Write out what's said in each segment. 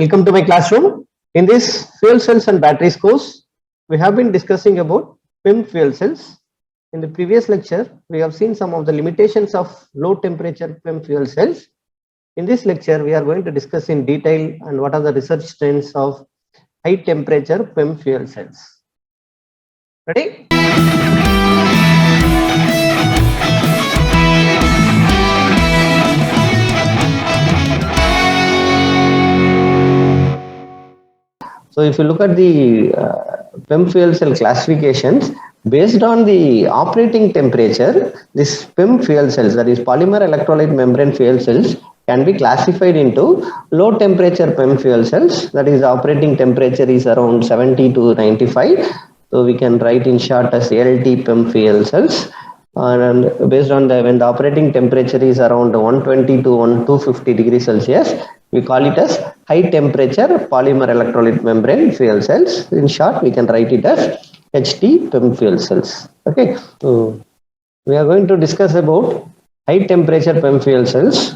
Welcome to my classroom. In this fuel cells and batteries course, we have been discussing about PEM fuel cells. In the previous lecture, we have seen some of the limitations of low temperature PEM fuel cells. In this lecture, we are going to discuss in detail and what are the research trends of high temperature PEM fuel cells. Ready? So if you look at the PEM fuel cell classifications, based on the operating temperature, this PEM fuel cells, that is polymer electrolyte membrane fuel cells, can be classified into low temperature PEM fuel cells, that is operating temperature is around 70 to 95. So we can write in short as LT PEM fuel cells. And based on when the operating temperature is around 120 to 250 degrees Celsius, we call it as high temperature polymer electrolyte membrane fuel cells. In short, we can write it as HT PEM fuel cells. Okay, so we are going to discuss about high temperature PEM fuel cells.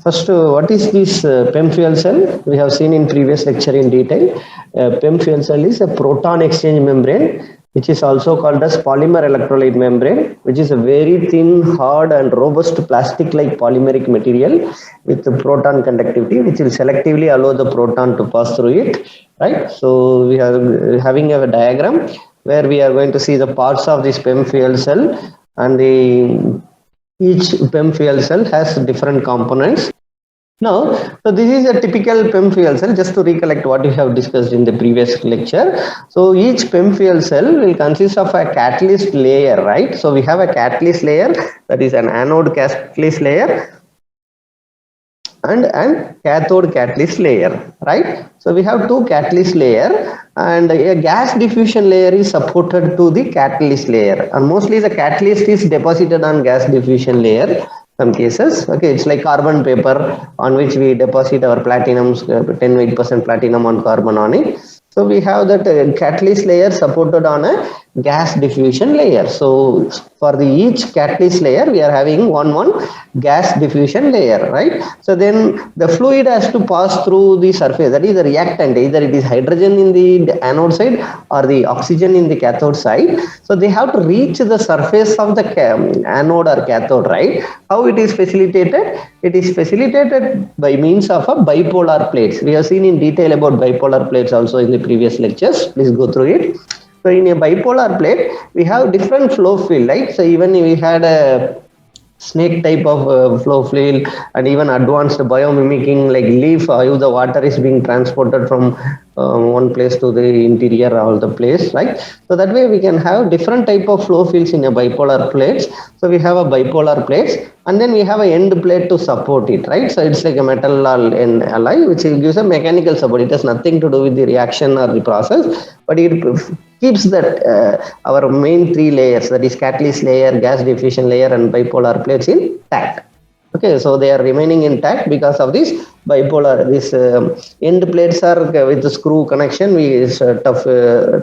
First, what is this PEM fuel cell? We have seen in previous lecture in detail. PEM fuel cell is a proton exchange membrane, which is also called as polymer electrolyte membrane, which is a very thin, hard and robust plastic-like polymeric material with proton conductivity, which will selectively allow the proton to pass through it, right? So we are having a diagram where we are going to see the parts of this PEM fuel cell, and each PEM fuel cell has different components. Now, so this is a typical PEM fuel cell, just to recollect what we have discussed in the previous lecture. So each PEM fuel cell will consist of a catalyst layer, right? So we have a catalyst layer, that is an anode catalyst layer, and cathode catalyst layer, right? So we have two catalyst layer, and a gas diffusion layer is supported to the catalyst layer, and mostly the catalyst is deposited on gas diffusion layer. Some cases, okay, it's like carbon paper on which we deposit our platinums, 10% platinum on carbon on it. So we have that catalyst layer supported on a gas diffusion layer. So for each catalyst layer, we are having one gas diffusion layer, right? So then the fluid has to pass through the surface, that is the reactant, either it is hydrogen in the anode side or the oxygen in the cathode side. So they have to reach the surface of the anode or cathode, right? How it is facilitated? It is facilitated by means of a bipolar plates. We have seen in detail about bipolar plates also in the previous lectures. Please go through it. So in a bipolar plate, we have different flow field, right? So even we had a snake type of flow field, and even advanced biomimicking like leaf, how the water is being transported from one place to the interior of the place, right? So that way we can have different type of flow fields in a bipolar plates. So we have a bipolar plates, and then we have an end plate to support it, right? So it's like a metal alloy which gives a mechanical support. It has nothing to do with the reaction or the process, but it keeps that our main three layers, that is catalyst layer, gas diffusion layer and bipolar plates intact. Okay, so they are remaining intact because of this bipolar. This end plates are with the screw connection, we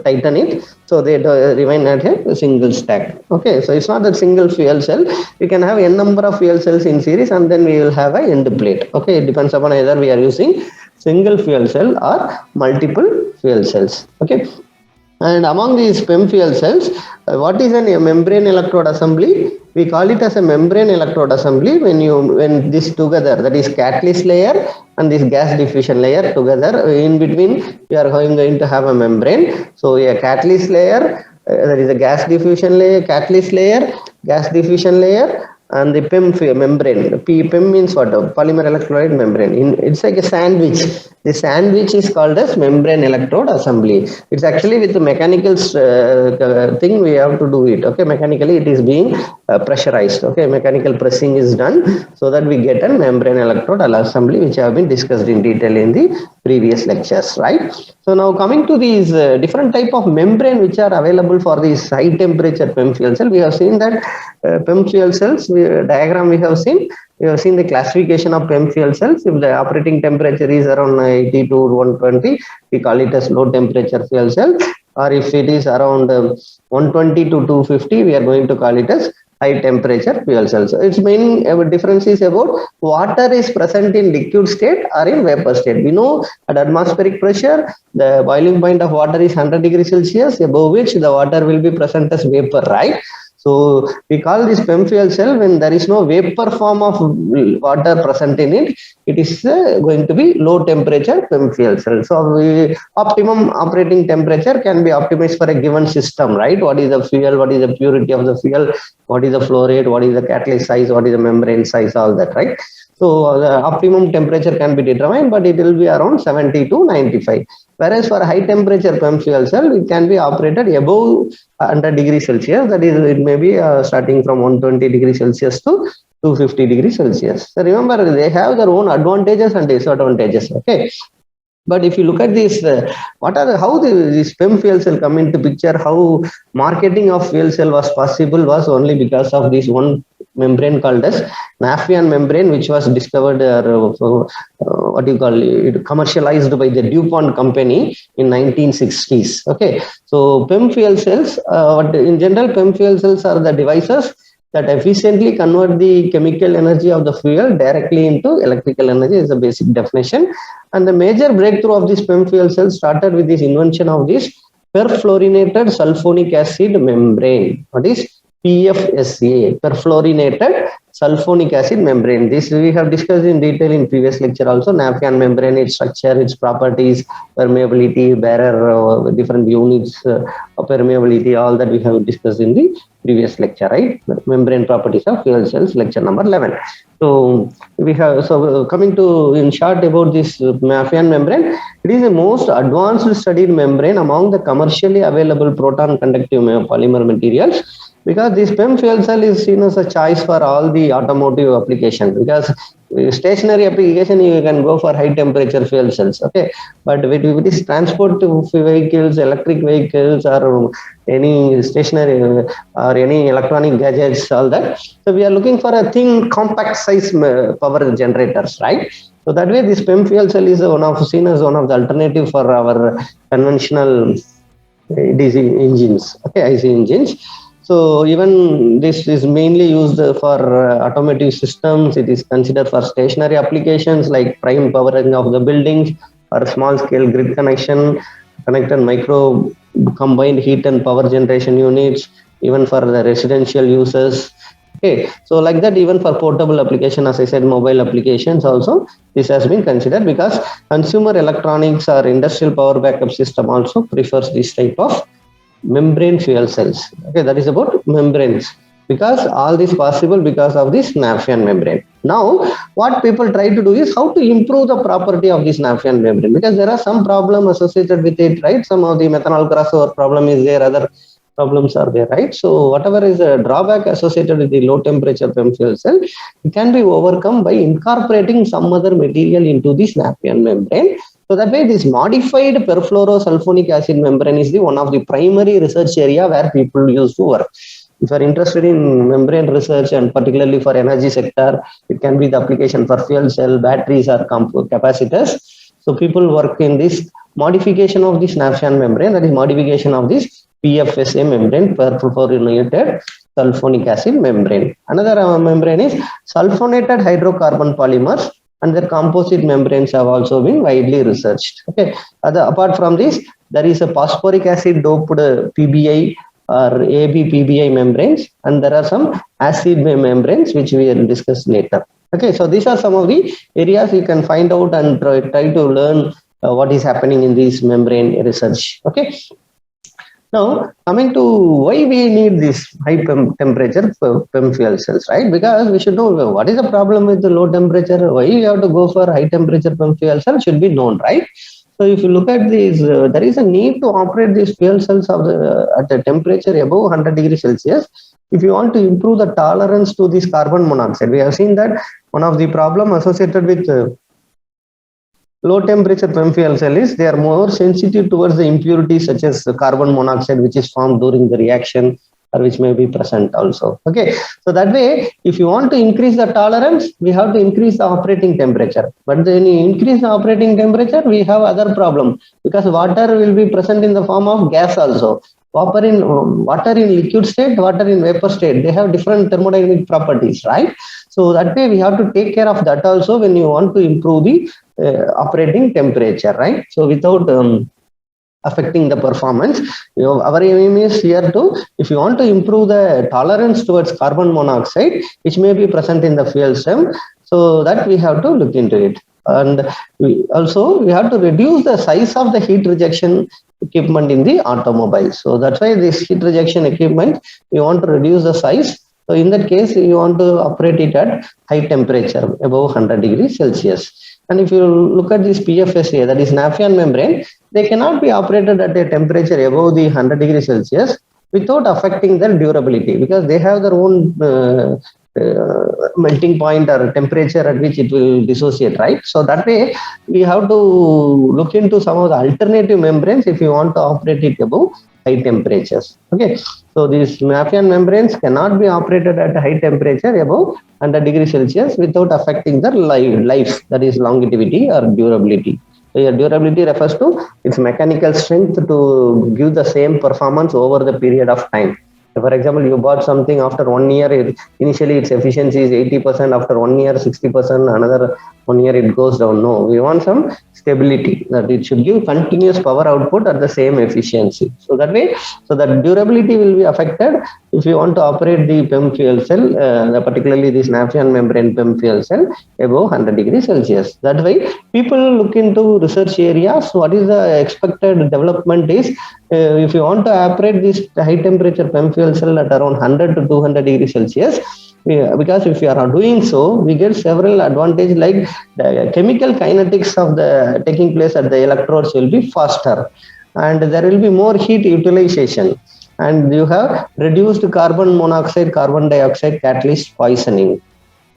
tighten it, so they remain at a single stack. Okay, so it's not a single fuel cell. We can have n number of fuel cells in series, and then we will have an end plate. Okay, it depends upon either we are using single fuel cell or multiple fuel cells. Okay. And among these PEM fuel cells, what is a membrane electrode assembly? We call it as a membrane electrode assembly when this together, that is catalyst layer and this gas diffusion layer together, in between we are going to have a membrane. So a catalyst layer, there is a gas diffusion layer, catalyst layer, gas diffusion layer, and the PEM membrane. PEM means what? Polymer electrolyte membrane. It's like a sandwich. The sandwich is called as membrane electrode assembly. It's actually with the mechanical thing we have to do it. Okay, mechanically it is being pressurized. Okay, mechanical pressing is done so that we get a membrane electrode assembly, which have been discussed in detail in the previous lectures, right? So now coming to these different type of membrane which are available for these high temperature PEM fuel cell, we have seen that PEM fuel cells diagram we have seen the classification of PEM fuel cells. If the operating temperature is around 80 to 120, we call it as low temperature fuel cell. or if it is around 120 to 250, we are going to call it as high temperature fuel cells. So its main difference is about water is present in liquid state or in vapor state. We know at atmospheric pressure, the boiling point of water is 100 degrees Celsius, above which the water will be present as vapor, right? So we call this PEM fuel cell when there is no vapor form of water present in it. It is going to be low temperature PEM fuel cell. So optimum operating temperature can be optimized for a given system, right? What is the fuel? What is the purity of the fuel? What is the flow rate? What is the catalyst size? What is the membrane size? All that, right? So the optimum temperature can be determined, but it will be around 70 to 95. Whereas for high temperature PEM fuel cell, it can be operated above 100 degrees Celsius. That is, it may be starting from 120 degrees Celsius to 250 degrees Celsius. So remember, they have their own advantages and disadvantages. Okay. But if you look at this, how this PEM fuel cell come into picture, how marketing of fuel cell was possible was only because of this one membrane called as Nafion membrane, which was discovered, what do you call it, commercialized by the DuPont company in 1960s. Okay, so PEM fuel cells, in general, PEM fuel cells are the devices that efficiently convert the chemical energy of the fuel directly into electrical energy is the basic definition. And the major breakthrough of this PEM fuel cell started with this invention of this perfluorinated sulfonic acid membrane. What is PFSA? Perfluorinated sulfonic acid membrane. This we have discussed in detail in previous lecture also. Nafion membrane, its structure, its properties, permeability, bearer, different units, permeability, all that we have discussed in the previous lecture, right? Membrane properties of fuel cells, lecture number 11. So we have, coming to in short about this Nafion membrane, it is the most advanced studied membrane among the commercially available proton conductive polymer materials, because this PEM fuel cell is seen as a choice for all the automotive application, because stationary application you can go for high temperature fuel cells, okay, but with this transport vehicles, electric vehicles, or any stationary or any electronic gadgets, all that, so we are looking for a thin compact size power generators, right? So that way this PEM fuel cell is seen as one of the alternative for our conventional DC engines, okay, IC engines. So even this is mainly used for automotive systems. It is considered for stationary applications like prime powering of the buildings or small scale grid connection, connected micro combined heat and power generation units, even for the residential users. Okay, so like that, even for portable application, as I said, mobile applications also, this has been considered, because consumer electronics or industrial power backup system also prefers this type of membrane fuel cells. Okay, that is about membranes, because all this possible because of this Nafion membrane. Now what people try to do is how to improve the property of this Nafion membrane, because there are some problem associated with it, right? Some of the methanol crossover problem is there, other problems are there, right? So whatever is a drawback associated with the low temperature PEM fuel cell, it can be overcome by incorporating some other material into this Nafion membrane. So that way, this modified perfluorosulfonic acid membrane is the one of the primary research area where people used to work. If you are interested in membrane research, and particularly for energy sector, it can be the application for fuel cell, batteries, or capacitors. So people work in this modification of this Nafion membrane, that is modification of this PFSA membrane, perfluorinated sulfonic acid membrane. Another membrane is sulfonated hydrocarbon polymers, and their composite membranes have also been widely researched. Okay. Apart from this, there is a phosphoric acid doped PBI or AB PBI membranes, and there are some acid membranes which we will discuss later. Okay, so these are some of the areas you can find out and try to learn what is happening in this membrane research. Okay. Now, coming to why we need this high temperature PEM fuel cells, right? Because we should know what is the problem with the low temperature, why you have to go for high temperature PEM fuel cell should be known, right? So if you look at these, there is a need to operate these fuel cells at the temperature above 100 degrees Celsius. If you want to improve the tolerance to this carbon monoxide, we have seen that one of the problem associated with low temperature PEM fuel cell is they are more sensitive towards the impurities such as carbon monoxide, which is formed during the reaction, or which may be present also. Okay, so that way, if you want to increase the tolerance, we have to increase the operating temperature. But when you increase the operating temperature, we have other problem, because water will be present in the form of gas also. Water in liquid state, water in vapor state, they have different thermodynamic properties, right? So that way we have to take care of that also when you want to improve the operating temperature, right? So without affecting the performance, our aim is here to, if you want to improve the tolerance towards carbon monoxide, which may be present in the fuel cell, so that we have to look into it. And we have to reduce the size of the heat rejection equipment in the automobile. So that's why this heat rejection equipment, we want to reduce the size. So in that case, you want to operate it at high temperature, above 100 degrees Celsius. And if you look at this PFSA, that is Nafion membrane, they cannot be operated at a temperature above the 100 degrees Celsius without affecting their durability, because they have their own melting point or temperature at which it will dissociate, right? So that way we have to look into some of the alternative membranes if you want to operate it above high temperatures. Okay, so these Nafion membranes cannot be operated at a high temperature above 100 degrees Celsius without affecting the life, that is longevity or durability. So your durability refers to its mechanical strength to give the same performance over the period of time. So for example, you bought something after 1 year, initially its efficiency is 80%, after 1 year 60%, another 1 year it goes down. No, we want some stability, that it should give continuous power output at the same efficiency. So that way, so that durability will be affected if you want to operate the PEM fuel cell, particularly this Nafion membrane PEM fuel cell above 100 degrees Celsius. That way, people look into research areas. What is the expected development is, if you want to operate this high temperature PEM fuel cell at around 100 to 200 degrees Celsius, because if you are doing so, we get several advantages, like the chemical kinetics of the taking place at the electrodes will be faster, and there will be more heat utilization, and you have reduced carbon monoxide, carbon dioxide catalyst poisoning.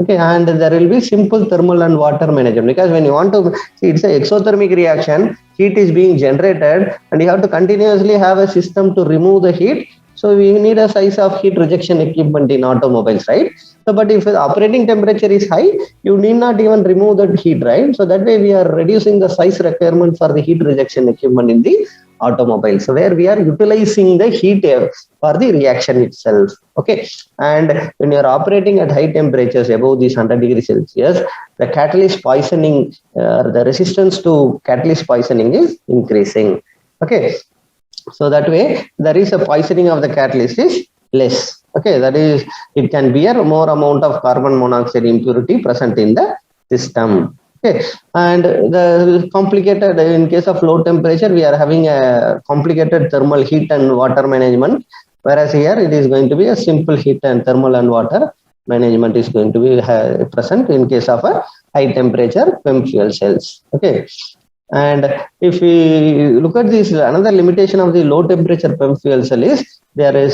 Okay, and there will be simple thermal and water management, because when you want to see, it's an exothermic reaction, heat is being generated, and you have to continuously have a system to remove the heat. So we need a size of heat rejection equipment in automobiles, right? So, but if the operating temperature is high, you need not even remove that heat, right? So that way we are reducing the size requirement for the heat rejection equipment in the automobile. So where we are utilizing the heat for the reaction itself. Okay, and when you are operating at high temperatures above these 100 degrees Celsius, the catalyst poisoning, the resistance to catalyst poisoning is increasing. Okay, so that way there is a poisoning of the catalyst is less. Okay, that is, it can bear more amount of carbon monoxide impurity present in the system. Okay, and the complicated, in case of low temperature, we are having a complicated thermal heat and water management, whereas here it is going to be a simple heat and thermal and water management is going to be present in case of a high temperature PEM fuel cells. Okay, and if we look at this, another limitation of the low temperature PEM fuel cell is,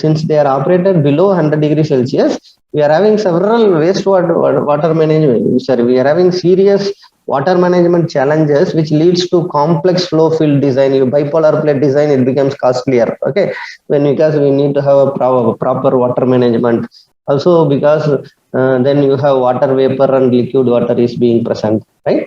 since they are operated below 100 degrees Celsius, we are having several water management. Sorry, we are having serious water management challenges, which leads to complex flow field design. You bipolar plate design, it becomes costlier. Okay, because we need to have a proper water management. Also, because then you have water vapor and liquid water is being present, right?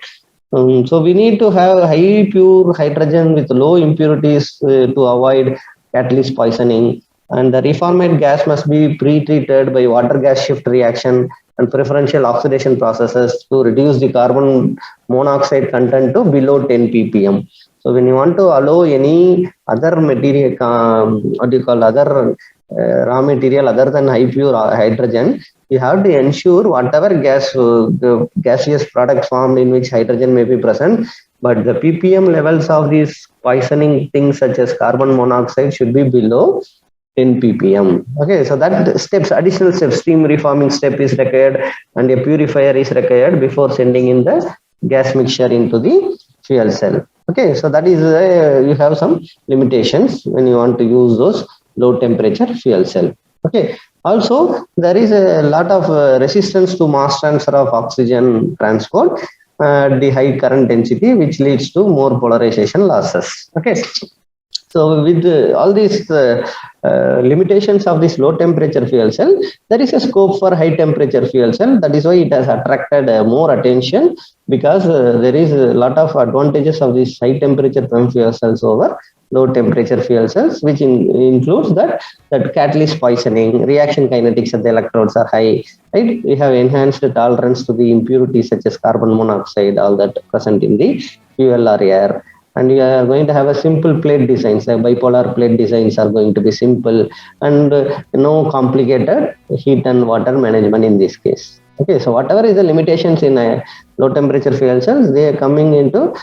So we need to have high pure hydrogen with low impurities to avoid catalyst poisoning, and the reformate gas must be pre-treated by water gas shift reaction and preferential oxidation processes to reduce the carbon monoxide content to below 10 ppm. So when you want to allow any other material, other raw material other than high pure hydrogen, you have to ensure whatever the gaseous product formed in which hydrogen may be present, but the ppm levels of these poisoning things such as carbon monoxide should be below 10 ppm. Okay, so that additional steps, steam reforming step is required, and a purifier is required before sending in the gas mixture into the fuel cell. Okay, so that is you have some limitations when you want to use those low temperature fuel cell. Okay, also there is a lot of resistance to mass transfer of oxygen transport at the high current density, which leads to more polarization losses. Okay, So with all these limitations of this low temperature fuel cell, there is a scope for high temperature fuel cell. That is why it has attracted more attention, because there is a lot of advantages of this high temperature PEM fuel cells over low temperature fuel cells, which includes that catalyst poisoning, reaction kinetics at the electrodes are high, right? We have enhanced tolerance to the impurities such as carbon monoxide, all that present in the fuel or air. And you are going to have a simple plate designs, like bipolar plate designs are going to be simple, and no complicated heat and water management in this case. Okay, so whatever is the limitations in low temperature fuel cells, they are coming into,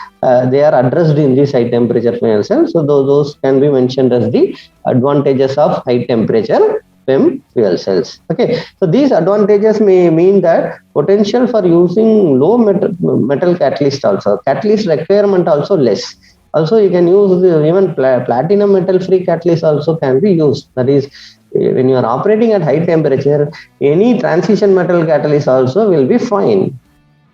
they are addressed in these high temperature fuel cells. So those can be mentioned as the advantages of high temperature PEM fuel cells. Okay, so these advantages may mean that potential for using low metal catalyst also, catalyst requirement also less. Also, you can use even platinum metal free catalyst also can be used. That is, when you are operating at high temperature, any transition metal catalyst also will be fine.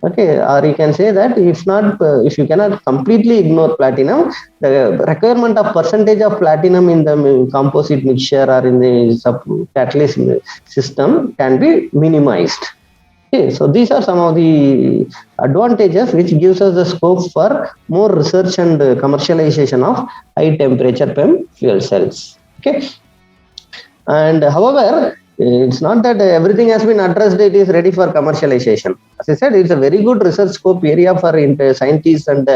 Okay, or you can say that if not, if you cannot completely ignore platinum, the requirement of percentage of platinum in the composite mixture or in the catalyst system can be minimized. Okay, so these are some of the advantages which gives us the scope for more research and commercialization of high temperature PEM fuel cells. Okay, and however, it's not that everything has been addressed, it is ready for commercialization. As I said, it's a very good research scope area for scientists and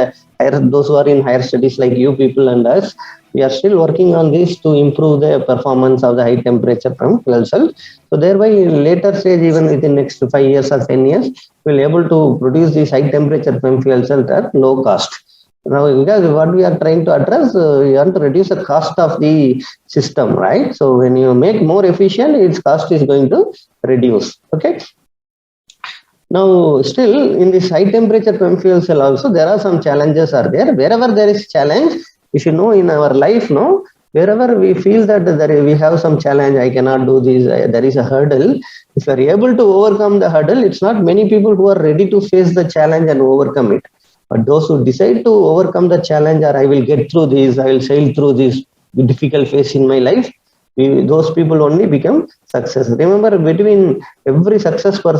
those who are in higher studies like you people and us. We are still working on this to improve the performance of the high temperature PEM fuel cell. So thereby, in later stage, even within next 5 years or 10 years, we'll be able to produce these high temperature PEM fuel cells at low cost. Now, because what we are trying to address, you want to reduce the cost of the system, right? So when you make more efficient, its cost is going to reduce. Okay. Now, still in this high temperature PEM fuel cell also, there are some challenges are there. Wherever there is challenge, you should know in our life, no, wherever we feel that we have some challenge, I cannot do this, there is a hurdle. If you are able to overcome the hurdle, it's not many people who are ready to face the challenge and overcome it. But those who decide to overcome the challenge, or I will get through this, I will sail through this difficult phase in my life, those people only become success. Remember, between every successful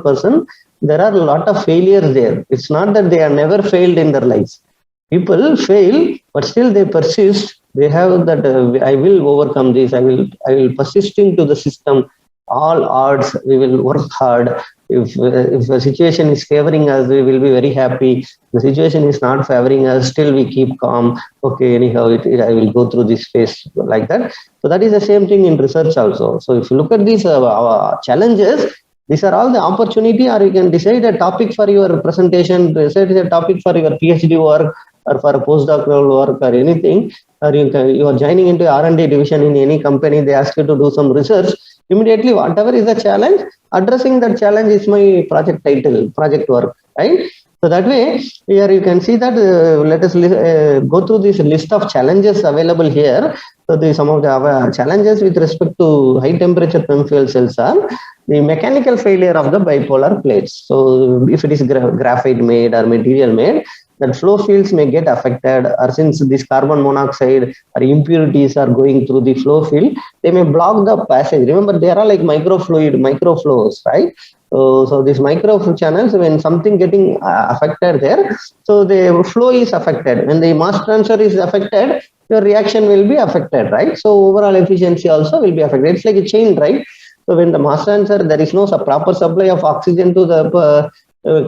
person, there are a lot of failures there. It's not that they are never failed in their lives. People fail, but still they persist. They have that I will overcome this. I will persist into the system. All odds, we will work hard. If the situation is favoring us, we will be very happy. The situation is not favoring us, still we keep calm. Okay, anyhow, I will go through this phase like that. So that is the same thing in research also. So if you look at these challenges, these are all the opportunity, or you can decide a topic for your presentation, decide a topic for your PhD work, or for a postdoctoral work, or anything, or you are joining into R&D division in any company, they ask you to do some research. Immediately, whatever is the challenge, addressing that challenge is my project title, project work, right? So that way, here you can see that, let us go through this list of challenges available here. So some of the challenges with respect to high temperature PEM fuel cells are the mechanical failure of the bipolar plates. So if it is graphite made or material made, that flow fields may get affected, or since this carbon monoxide or impurities are going through the flow field, they may block the passage. Remember, they are like microflows, right? So these micro channels, when something getting affected there, so the flow is affected. When the mass transfer is affected, your reaction will be affected, right? So overall efficiency also will be affected. It's like a chain, right? So when the mass transfer, there is no proper supply of oxygen to the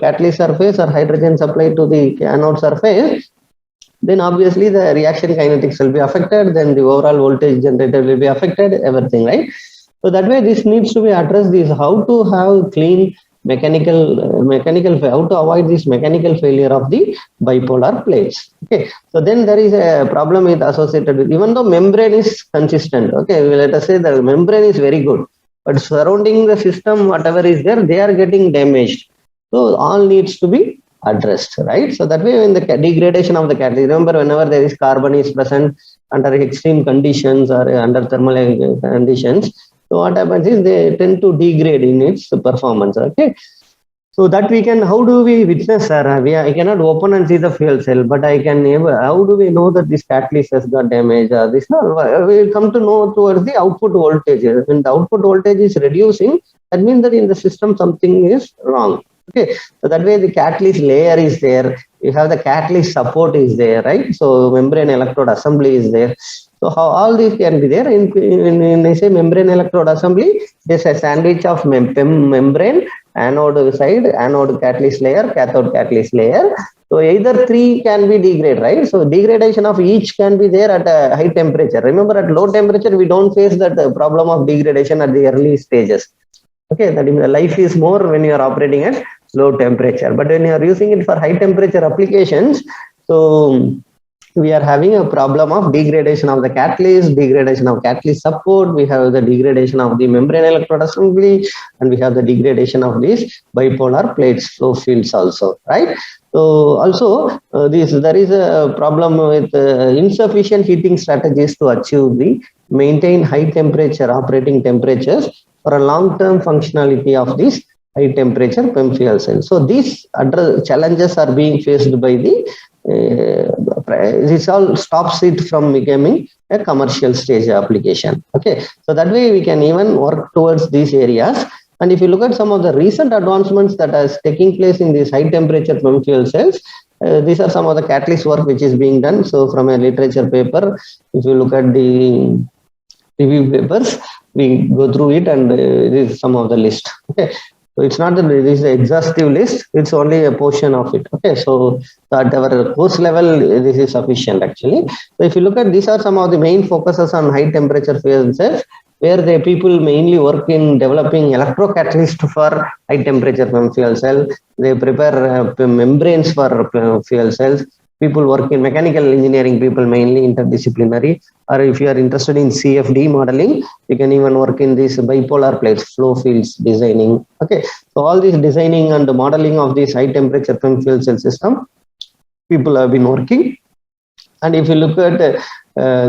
catalyst surface or hydrogen supply to the anode surface, then obviously the reaction kinetics will be affected, then the overall voltage generated will be affected, everything, right? So that way this needs to be addressed, is how to have clean mechanical, how to avoid this mechanical failure of the bipolar plates. Okay, so then there is a problem with associated with, even though membrane is consistent, okay, let us say the membrane is very good, but surrounding the system, whatever is there, they are getting damaged. So all needs to be addressed, right? So that way, in the degradation of the catalyst, remember, whenever there is carbon is present under extreme conditions or under thermal conditions, so what happens is they tend to degrade in its performance. Okay, So that we can, how do we witness, sir? I cannot open and see the fuel cell, but I can never, how do we know that this catalyst has got damage? This no, we will come to know towards the output voltage. When the output voltage is reducing, that means that in the system something is wrong. Okay, so that way the catalyst layer is there. You have the catalyst support is there, right? So membrane electrode assembly is there. So how all these can be there in I say membrane electrode assembly. There's a sandwich of membrane, anode side, anode catalyst layer, cathode catalyst layer. So either three can be degraded, right? So degradation of each can be there at a high temperature. Remember, at low temperature, we don't face that problem of degradation at the early stages. Okay, that is, life is more when you are operating at low temperature. But when you are using it for high temperature applications, so we are having a problem of degradation of the catalyst, degradation of catalyst support, we have the degradation of the membrane electrode assembly, and we have the degradation of these bipolar plates flow fields also, right? So also there is a problem with insufficient heating strategies to achieve the maintain high temperature operating temperatures for a long-term functionality of these high temperature PEM fuel cells. So these challenges are being faced by the this all stops it from becoming a commercial stage application. Okay, so that way we can even work towards these areas. And if you look at some of the recent advancements that is taking place in these high temperature PEM fuel cells, these are some of the catalyst work which is being done. So from a literature paper, if you look at the review papers, we go through it, and this is some of the list. Okay, so it's not that it is the exhaustive list, it's only a portion of it. Okay, so at our course level, this is sufficient actually. So if you look at, these are some of the main focuses on high temperature fuel cells, where the people mainly work in developing electrocatalyst for high temperature PEM fuel cell. They prepare membranes for fuel cells. People work in mechanical engineering, people mainly interdisciplinary, or if you are interested in CFD modeling, you can even work in these bipolar plates, flow fields designing. Okay, so all this designing and modeling of this high temperature PEM fuel cell system, people have been working. And if you look at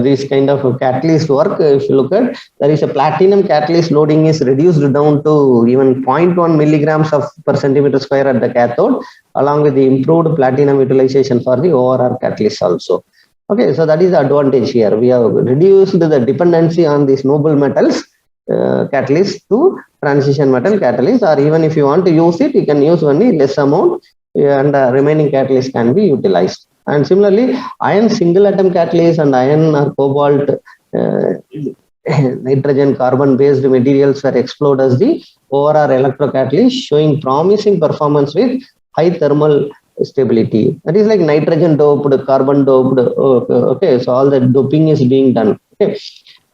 this kind of catalyst work, if you look at, there is a platinum catalyst loading is reduced down to even 0.1 milligrams of per centimeter square at the cathode, along with the improved platinum utilization for the ORR catalyst also. Okay, so that is the advantage here. We have reduced the dependency on these noble metals catalyst to transition metal catalyst, or even if you want to use it, you can use only less amount, and remaining catalyst can be utilized. And similarly, iron single atom catalyst and iron or cobalt nitrogen carbon based materials were explored as the ORR electrocatalyst, showing promising performance with high thermal stability. That is like nitrogen doped, carbon doped. Okay, so all the doping is being done. Okay,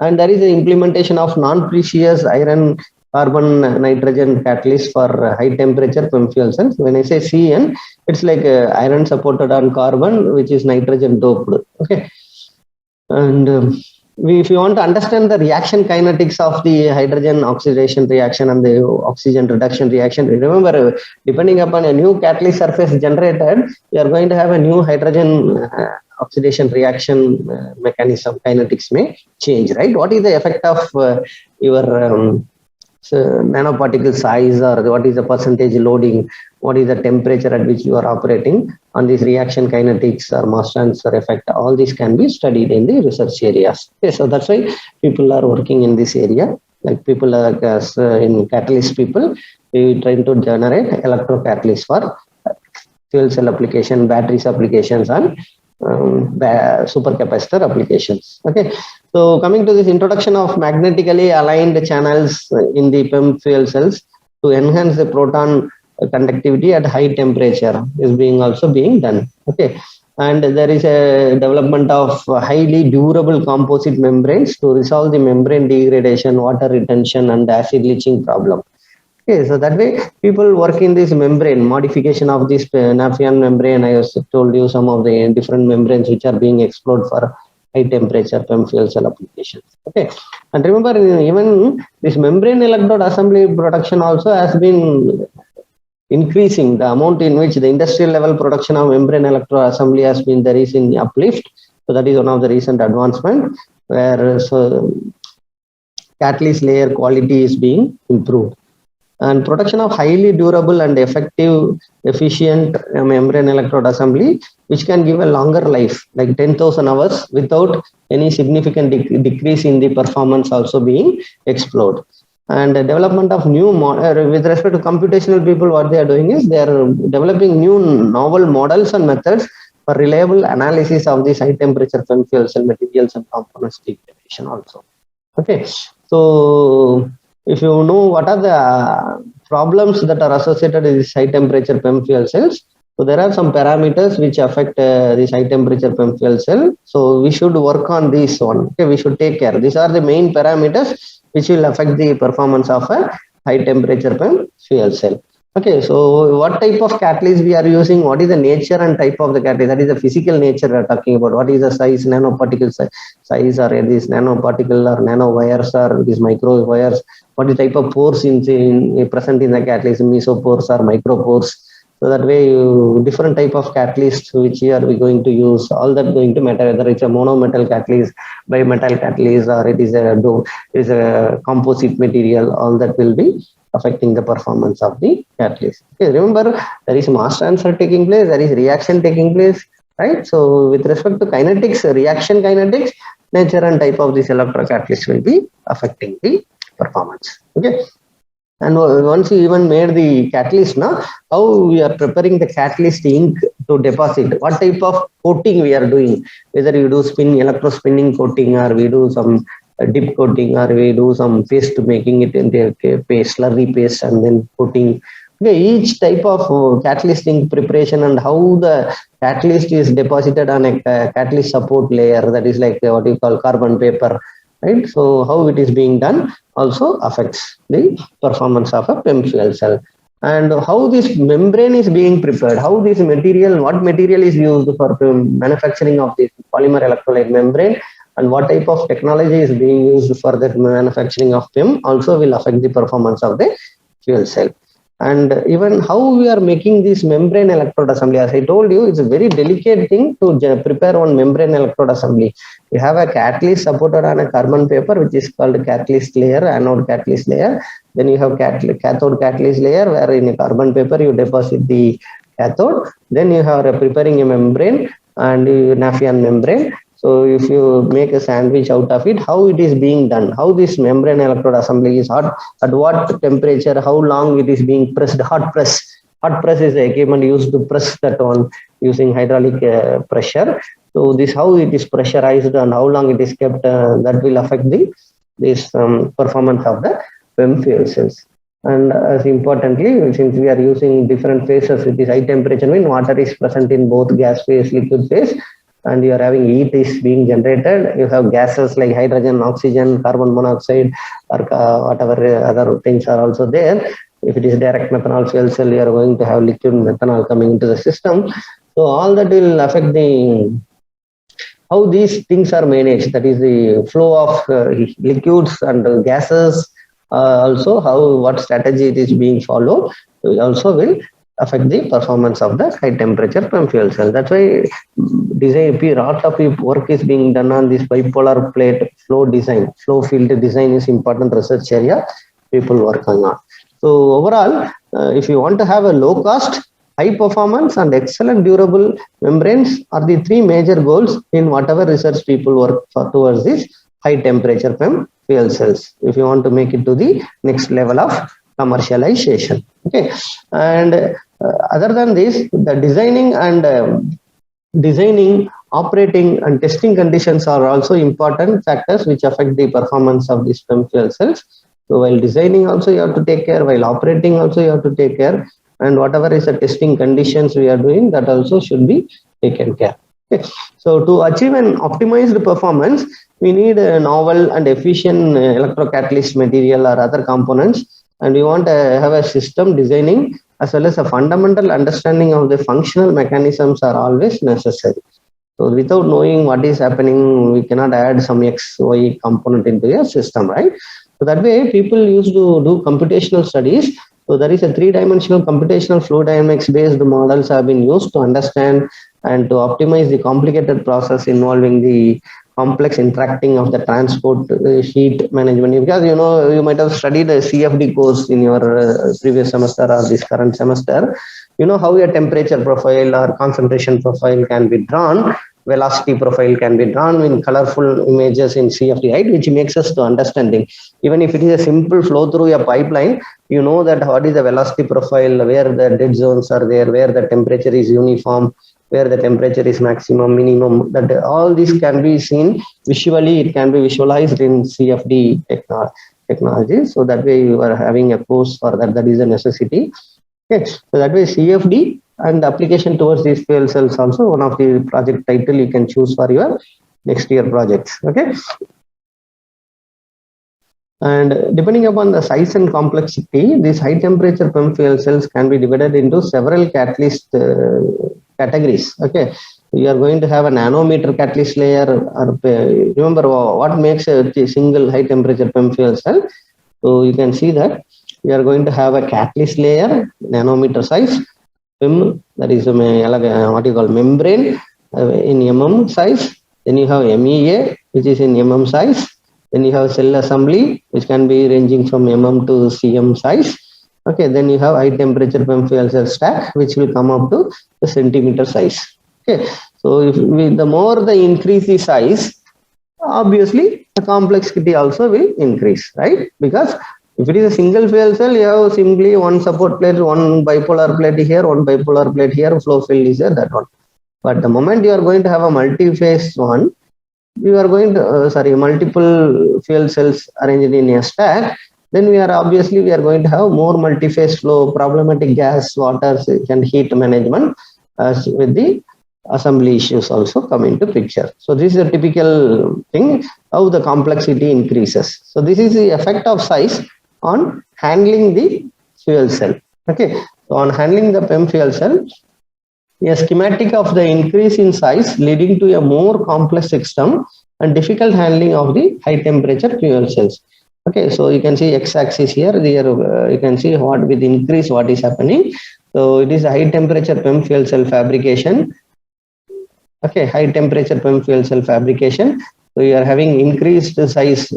and there is an implementation of non-precious iron carbon nitrogen catalyst for high temperature PEM fuel cells. When I say CN, it's like iron supported on carbon, which is nitrogen doped. Okay, and if you want to understand the reaction kinetics of the hydrogen oxidation reaction and the oxygen reduction reaction, remember, depending upon a new catalyst surface generated, you are going to have a new hydrogen oxidation reaction mechanism. Kinetics may change, right? What is the effect of your nanoparticle size, or what is the percentage loading, what is the temperature at which you are operating on this reaction kinetics or mass transfer effect? All this can be studied in the research areas. Okay, so that's why people are working in this area. Like people like in catalyst people, we trying to generate electrocatalyst for fuel cell application, batteries applications, and supercapacitor applications. Okay, so coming to this introduction of magnetically aligned channels in the PEM fuel cells to enhance the proton conductivity at high temperature is also being done. Okay, and there is a development of highly durable composite membranes to resolve the membrane degradation, water retention, and acid leaching problem. Okay, so that way people work in this membrane modification of this Nafion membrane. I also told you some of the different membranes which are being explored for high temperature PEM fuel cell applications. Okay, and remember, even this membrane electrode assembly production also has been increasing. The amount in which the industrial level production of membrane electrode assembly has been, there is in uplift. So that is one of the recent advancement where catalyst layer quality is being improved. and production of highly durable and effective, efficient membrane electrode assembly, which can give a longer life, like 10,000 hours, without any significant decrease in the performance also being explored. And the development of new with respect to computational people, what they are doing is they are developing new novel models and methods for reliable analysis of these high temperature PEM fuel cell materials and components degradation also. Okay, so if you know what are the problems that are associated with these high temperature PEM fuel cells, so there are some parameters which affect this high temperature PEM fuel cell. So we should work on this one. Okay, we should take care. These are the main parameters which will affect the performance of a high temperature PEM fuel cell. Okay, so what type of catalyst we are using? What is the nature and type of the catalyst? That is the physical nature we are talking about. What is the size, nanoparticle size, or these nanoparticle or nano wires or these micro wires? What is the type of pores present in the catalyst? Mesopores or micropores? So that way, different type of catalyst which here we going to use, all that going to matter, whether it's a monometal catalyst, bimetal catalyst, or it is a composite material, all that will be affecting the performance of the catalyst. Okay, remember, there is mass transfer taking place, there is reaction taking place, right? So with respect to kinetics, reaction kinetics, nature and type of this electrocatalyst will be affecting the performance. Okay. And once you even made the catalyst, now how we are preparing the catalyst ink to deposit, what type of coating we are doing, whether you do electrospinning coating, or we do some dip coating, or we do some paste, making it into a paste, slurry paste, and then coating. Okay, each type of catalyst ink preparation and how the catalyst is deposited on a catalyst support layer, that is like what you call carbon paper, right? So how it is being done also affects the performance of a PEM fuel cell. And how this membrane is being prepared, how this material, what material is used for manufacturing of this polymer electrolyte membrane, and what type of technology is being used for the manufacturing of PEM also will affect the performance of the fuel cell. And even how we are making this membrane electrode assembly, as I told you, it's a very delicate thing to prepare one membrane electrode assembly. You have a catalyst supported on a carbon paper, which is called catalyst layer, anode catalyst layer. Then you have cathode catalyst layer, where in a carbon paper you deposit the cathode. Then you have preparing a membrane and Nafion membrane. So if you make a sandwich out of it, how it is being done, how this membrane electrode assembly is hot, at what temperature, how long it is being pressed, hot press. Hot press is the equipment used to press that one using hydraulic pressure. So this how it is pressurized and how long it is kept, that will affect this performance of the PEM fuel cells. And as importantly, since we are using different phases, it is high temperature mean water is present in both gas phase, liquid phase, and you are having heat is being generated. You have gases like hydrogen, oxygen, carbon monoxide, or whatever other things are also there. If it is direct methanol fuel cell, you are going to have liquid methanol coming into the system. So all that will affect the how these things are managed. That is the flow of liquids and gases. Also, what strategy it is being followed also will affect the performance of the high temperature PEM fuel cell. That's why lot of work is being done on this bipolar plate flow design. Flow field design is important research area people working on. So overall, if you want to have a low cost, high performance and excellent durable membranes are the three major goals in whatever research people work for towards this high temperature PEM fuel cells, if you want to make it to the next level of commercialization. Okay, and other than this, the designing, operating and testing conditions are also important factors which affect the performance of these PEM fuel cells. So while designing also you have to take care, while operating also you have to take care, and whatever is the testing conditions we are doing, that also should be taken care. Okay. So to achieve an optimized performance, we need a novel and efficient electrocatalyst material or other components, and we want to have a system designing as well as a fundamental understanding of the functional mechanisms are always necessary. So without knowing what is happening, we cannot add some XY component into a system, right? So that way people used to do computational studies. So there is a three-dimensional computational flow dynamics based models have been used to understand and to optimize the complicated process involving the complex interacting of the transport heat management. Because you might have studied a CFD course in your previous semester or this current semester. How a temperature profile or concentration profile can be drawn, velocity profile can be drawn in colorful images in CFD, right? Which makes us to understanding. Even if it is a simple flow through a pipeline, that what is the velocity profile, where the dead zones are there, where the temperature is uniform, where the temperature is maximum, minimum, that all this can be seen visually, it can be visualized in CFD technology. So that way you are having a course for that, that is a necessity. Okay, so that way CFD and application towards these fuel cells also one of the project title you can choose for your next year projects. Okay. And depending upon the size and complexity, these high temperature PEM fuel cells can be divided into several catalyst categories. Okay, you are going to have a nanometer catalyst layer. Remember what makes a single high temperature PEM fuel cell? So you can see that we are going to have a catalyst layer, nanometer size, PEM, that is what you call membrane in mm size. Then you have MEA, which is in mm size. Then you have cell assembly, which can be ranging from mm to cm size. Okay, then you have high temperature PEM fuel cell stack, which will come up to the centimeter size. Okay, so if the more the increase the size, obviously the complexity also will increase, right? Because if it is a single fuel cell, you have simply one support plate, one bipolar plate here, one bipolar plate here, flow field is there, that one. But the moment you are going to have a multi-phase one, you are going to multiple fuel cells arranged in a stack, then we are going to have more multi-phase flow, problematic gas, water and heat management with the assembly issues also come into picture. So this is a typical thing how the complexity increases. So this is the effect of size on handling the fuel cell. Okay, so on handling the PEM fuel cell, a schematic of the increase in size leading to a more complex system and difficult handling of the high temperature fuel cells. Okay, so you can see x-axis here. There you can see what with increase what is happening. So it is a high temperature PEM fuel cell fabrication. Okay, high temperature PEM fuel cell fabrication. So you are having increased size.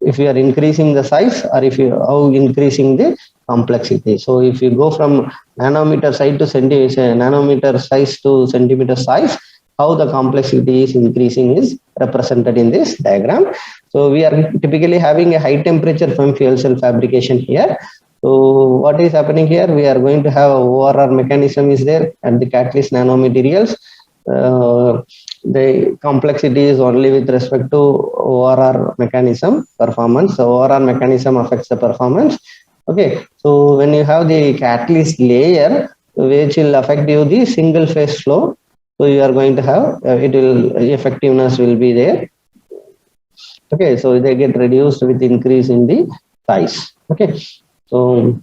If you are increasing the size, or if you are increasing the complexity. So if you go from nanometer size to nanometer size to centimeter size, how the complexity is increasing is represented in this diagram. So we are typically having a high temperature PEM fuel cell fabrication here. So what is happening here? We are going to have a ORR mechanism is there and the catalyst nanomaterials. The complexity is only with respect to ORR mechanism performance. So ORR mechanism affects the performance. Okay, so when you have the catalyst layer, which will affect you the single phase flow, so you are going to have effectiveness will be there. Okay, so they get reduced with increase in the size. Okay, so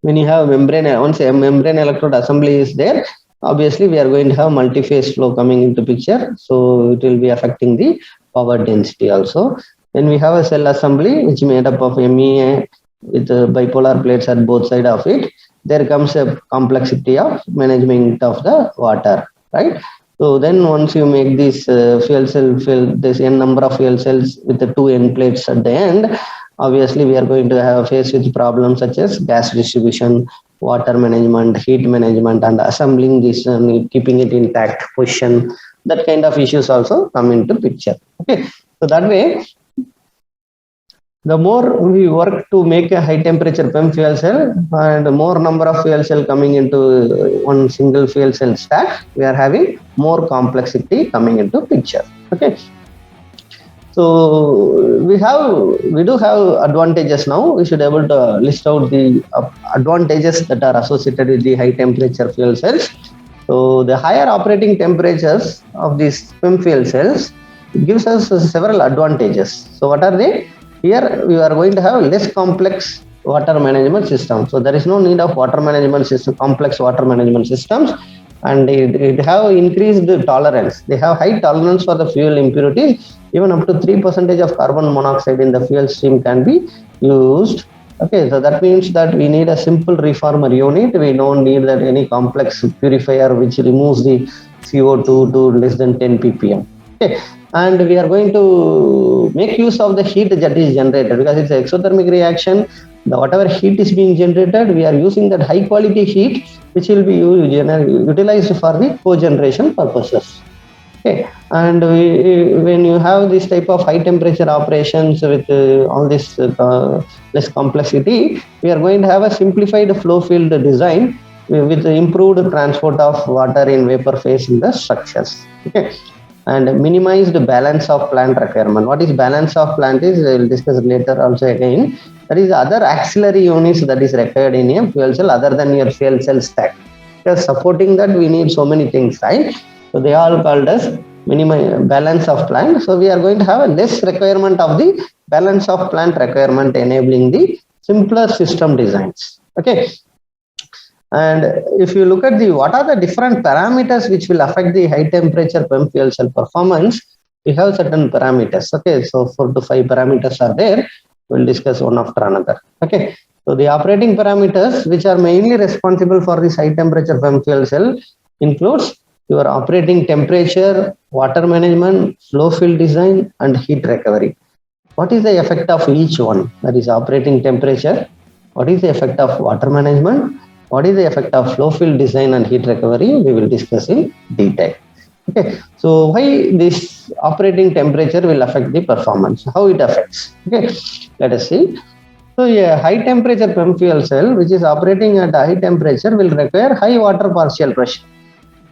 when you have membrane, once a membrane electrode assembly is there, obviously we are going to have multi-phase flow coming into picture, so it will be affecting the power density also. Then we have a cell assembly which is made up of MEA with bipolar plates at both sides of it. There comes a complexity of management of the water, right? So then once you make this fuel cell, this n number of fuel cells with the two end plates at the end, obviously we are going to have face with problems such as gas distribution, water management, heat management, and assembling this and keeping it intact position. That kind of issues also come into picture. Okay, so that way, the more we work to make a high temperature PEM fuel cell and more number of fuel cell coming into one single fuel cell stack, we are having more complexity coming into picture. Okay. So we do have advantages now. We should able to list out the advantages that are associated with the high temperature fuel cells. So the higher operating temperatures of these PEM fuel cells gives us several advantages. So what are they? Here we are going to have less complex water management system. So there is no need of water management system, complex water management systems, and it have increased tolerance. They have high tolerance for the fuel impurities. Even up to 3% of carbon monoxide in the fuel stream can be used. Okay, so that means that we need a simple reformer unit. We don't need that any complex purifier which removes the CO2 to less than 10 ppm. Okay, and we are going to make use of the heat that is generated, because it's an exothermic reaction. The whatever heat is being generated, we are using that high quality heat which will be utilized for the cogeneration purposes. Okay, and when you have this type of high temperature operations with all this less complexity, we are going to have a simplified flow field design with improved transport of water in vapor phase in the structures. Okay, and minimized balance of plant requirement. What is balance of plant is, I will discuss later also again. That is other auxiliary units that is required in a fuel cell other than your fuel cell stack. Because supporting that we need so many things, right? So they are called as balance of plant. So we are going to have a less requirement of the balance of plant requirement, enabling the simpler system designs. Okay. And if you look at the what are the different parameters which will affect the high temperature PEM fuel cell performance, we have certain parameters. Okay, so 4 to 5 parameters are there. We'll discuss one after another. Okay, so the operating parameters which are mainly responsible for this high temperature PEM fuel cell includes your operating temperature, water management, flow field design, and heat recovery. What is the effect of each one? That is operating temperature. What is the effect of water management? What is the effect of flow field design and heat recovery? We will discuss in detail. Okay, so why this operating temperature will affect the performance? How it affects? Okay, let us see. So a high temperature PEM fuel cell which is operating at a high temperature will require high water partial pressure.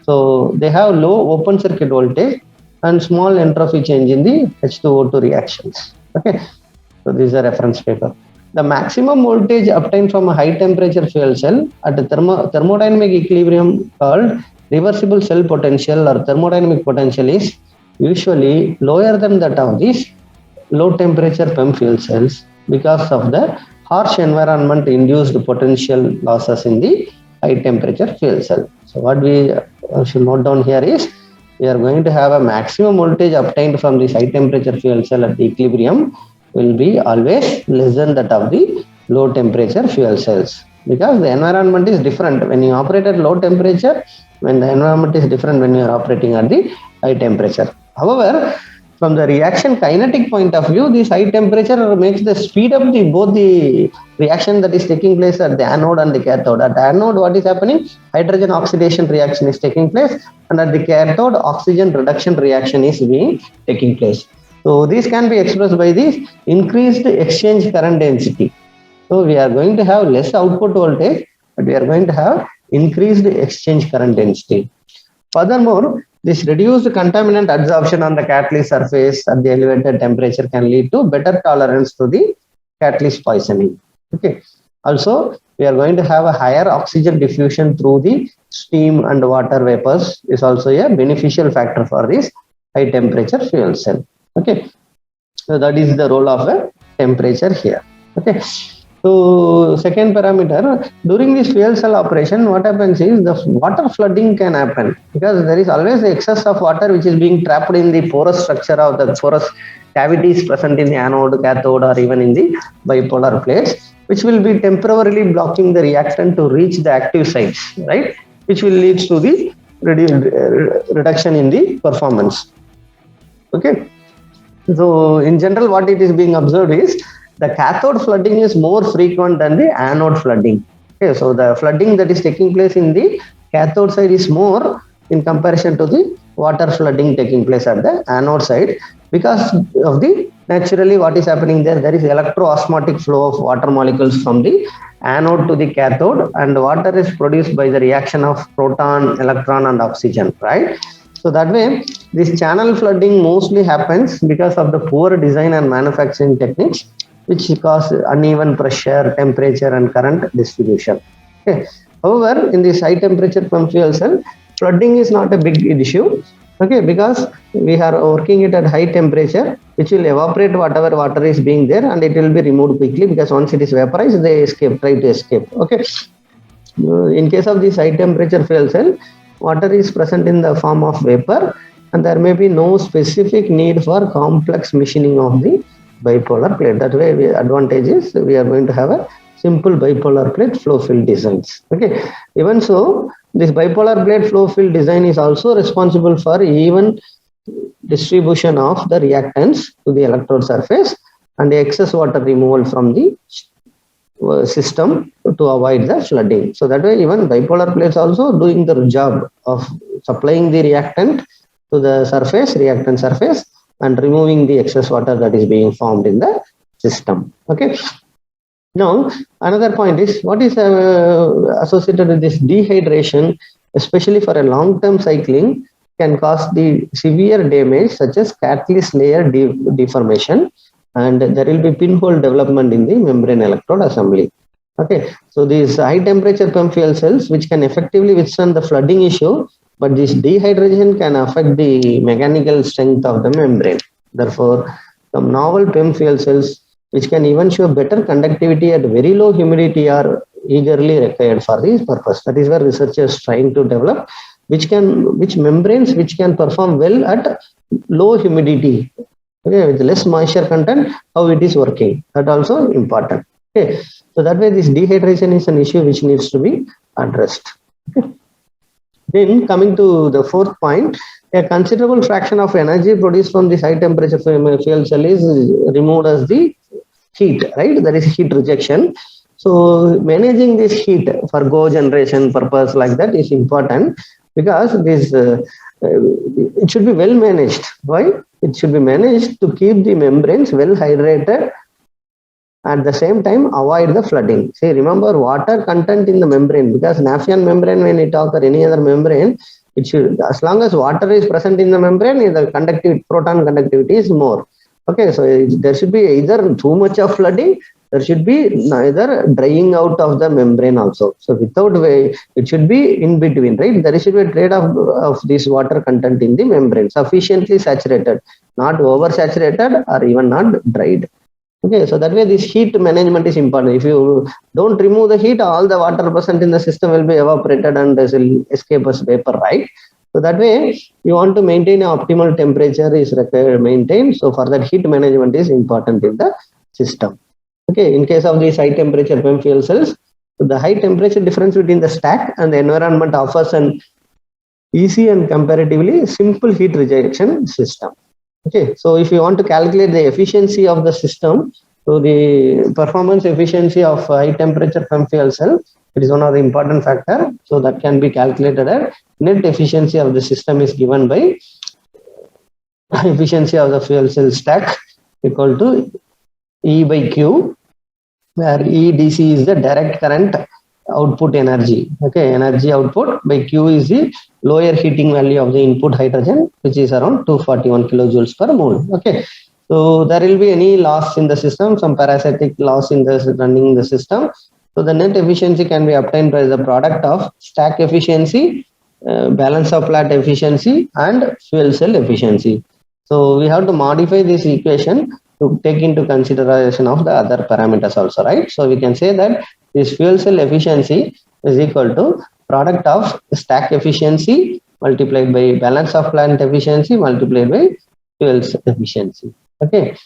So they have low open circuit voltage and small entropy change in the H2O2 reactions. Okay, so this is a reference paper. The maximum voltage obtained from a high temperature fuel cell at a thermodynamic equilibrium called reversible cell potential or thermodynamic potential is usually lower than that of these low temperature PEM fuel cells because of the harsh environment induced potential losses in the high temperature fuel cell. So what we should note down here is we are going to have a maximum voltage obtained from this high temperature fuel cell at the equilibrium will be always less than that of the low temperature fuel cells, because the environment is different when you operate at low temperature, when the environment is different when you are operating at the high temperature. However, from the reaction kinetic point of view, this high temperature makes the speed up both the reaction that is taking place at the anode and the cathode. At the anode, what is happening? Hydrogen oxidation reaction is taking place, and at the cathode, oxygen reduction reaction is taking place. So these can be expressed by the increased exchange current density. So we are going to have less output voltage, but we are going to have increased exchange current density. Furthermore, this reduced contaminant absorption on the catalyst surface at the elevated temperature can lead to better tolerance to the catalyst poisoning. Okay. Also, we are going to have a higher oxygen diffusion through the steam and water vapors is also a beneficial factor for this high temperature fuel cell. Okay, so that is the role of a temperature here. Okay, so second parameter, during this fuel cell operation, what happens is the water flooding can happen because there is always the excess of water which is being trapped in the porous structure of the porous cavities present in the anode, cathode, or even in the bipolar plates, which will be temporarily blocking the reactant to reach the active sites, right? Which will lead to the reduction in the performance. Okay. So in general, what it is being observed is the cathode flooding is more frequent than the anode flooding. Okay, so the flooding that is taking place in the cathode side is more in comparison to the water flooding taking place at the anode side, because of the naturally what is happening there is electro-osmotic flow of water molecules from the anode to the cathode, and water is produced by the reaction of proton, electron, and oxygen, right? So that way, this channel flooding mostly happens because of the poor design and manufacturing techniques, which cause uneven pressure, temperature, and current distribution. Okay. However, in this high temperature PEM fuel cell, flooding is not a big issue. Okay, because we are working it at high temperature, which will evaporate whatever water is being there, and it will be removed quickly because once it is vaporized, they try to escape. Okay. In case of this high temperature fuel cell, water is present in the form of vapor, and there may be no specific need for complex machining of the bipolar plate. That way, advantage is we are going to have a simple bipolar plate flow field designs. Okay. Even so, this bipolar plate flow field design is also responsible for even distribution of the reactants to the electrode surface and the excess water removal from the system to avoid the flooding. So that way even bipolar plates also doing the job of supplying the reactant to the surface, reactant surface, and removing the excess water that is being formed in the system. Okay. Now, another point is what is associated with this dehydration, especially for a long-term cycling, can cause the severe damage such as catalyst layer deformation, and there will be pinhole development in the membrane electrode assembly. Okay, so these high temperature PEM fuel cells which can effectively withstand the flooding issue, but this dehydration can affect the mechanical strength of the membrane. Therefore, some novel PEM fuel cells which can even show better conductivity at very low humidity are eagerly required for this purpose. That is where researchers trying to develop which membranes which can perform well at low humidity, okay, with less moisture content, how it is working. That also important. Okay, so that way this dehydration is an issue which needs to be addressed. Okay. Then coming to the fourth point, a considerable fraction of energy produced from this high temperature fuel cell is removed as the heat, right? There is heat rejection. So managing this heat for go generation purpose like that is important, because this it should be well managed. Why? It should be managed to keep the membranes well hydrated, at the same time avoid the flooding. See, remember water content in the membrane, because Nafion membrane, when we talk, or any other membrane, it should, as long as water is present in the membrane, the conductivity, proton conductivity is more. Okay, so there should be either too much of flooding, there should be neither drying out of the membrane also. So without way, it should be in between, right? There should be a trade-off of this water content in the membrane, sufficiently saturated, not oversaturated or even not dried. Okay, so that way this heat management is important. If you don't remove the heat, all the water present in the system will be evaporated and will escape as vapor, right? So that way you want to maintain an optimal temperature is required maintained. So for that, heat management is important in the system. Okay, in case of these high temperature PEM fuel cells, the high temperature difference between the stack and the environment offers an easy and comparatively simple heat rejection system. Okay, so if you want to calculate the efficiency of the system, so the performance efficiency of high temperature PEM fuel cell, it is one of the important factor. So that can be calculated at net efficiency of the system is given by efficiency of the fuel cell stack equal to E by Q, where EDC is the direct current output energy. Okay, energy output by Q is the lower heating value of the input hydrogen, which is around 241 kilojoules per mole. Okay, so there will be any loss in the system, some parasitic loss in the running the system. So the net efficiency can be obtained by the product of stack efficiency, balance of plant efficiency, and fuel cell efficiency. So we have to modify this equation to take into consideration of the other parameters also, right? So we can say that this fuel cell efficiency is equal to product of stack efficiency multiplied by balance of plant efficiency multiplied by fuel cell efficiency. Okay.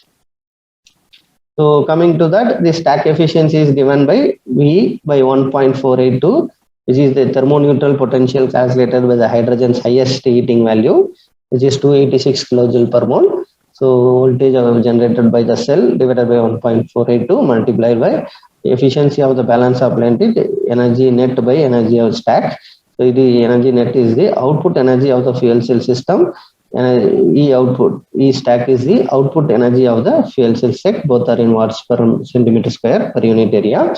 So coming to that, the stack efficiency is given by V by 1.482, which is the thermoneutral potential calculated by the hydrogen's highest heating value, which is 286 kilojoule per mole. So voltage generated by the cell divided by 1.482 multiplied by efficiency of the balance of plant, energy net by energy of stack. So the energy net is the output energy of the fuel cell system. E output, E stack is the output energy of the fuel cell stack. Both are in watts per centimeter square per unit area.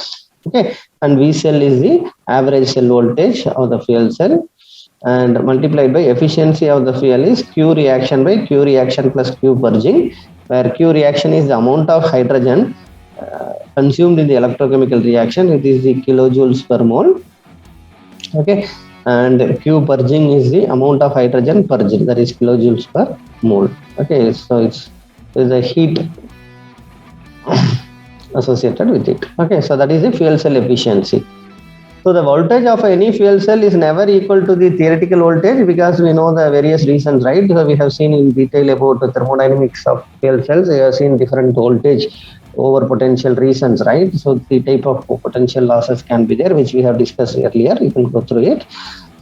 Okay, and V cell is the average cell voltage of the fuel cell, and multiplied by efficiency of the fuel is Q reaction by Q reaction plus Q purging, where Q reaction is the amount of hydrogen consumed in the electrochemical reaction. It is the kilojoules per mole. Okay, and Q purging is the amount of hydrogen purged, that is kilojoules per mole. Okay, so it's the heat associated with it. Okay, so that is the fuel cell efficiency. So the voltage of any fuel cell is never equal to the theoretical voltage because we know the various reasons, right? So we have seen in detail about the thermodynamics of fuel cells. We have seen different voltage over potential reasons, right? So the type of potential losses can be there, which we have discussed earlier. You can go through it.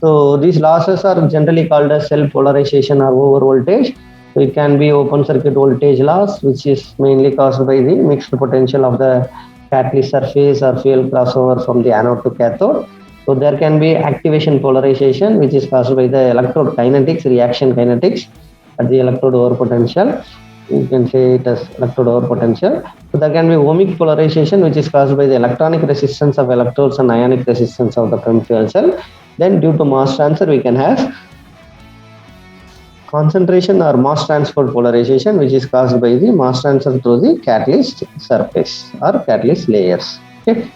So these losses are generally called as cell polarization or over voltage. So it can be open circuit voltage loss, which is mainly caused by the mixed potential of the catalyst surface or fuel crossover from the anode to cathode. So there can be activation polarization, which is caused by the electrode kinetics, reaction kinetics at the electrode over potential. You can say it as electrode over potential. So there can be ohmic polarization, which is caused by the electronic resistance of electrodes and ionic resistance of the PEM fuel cell. Then due to mass transfer, we can have concentration or mass transfer polarization, which is caused by the mass transfer through the catalyst surface or catalyst layers. Okay.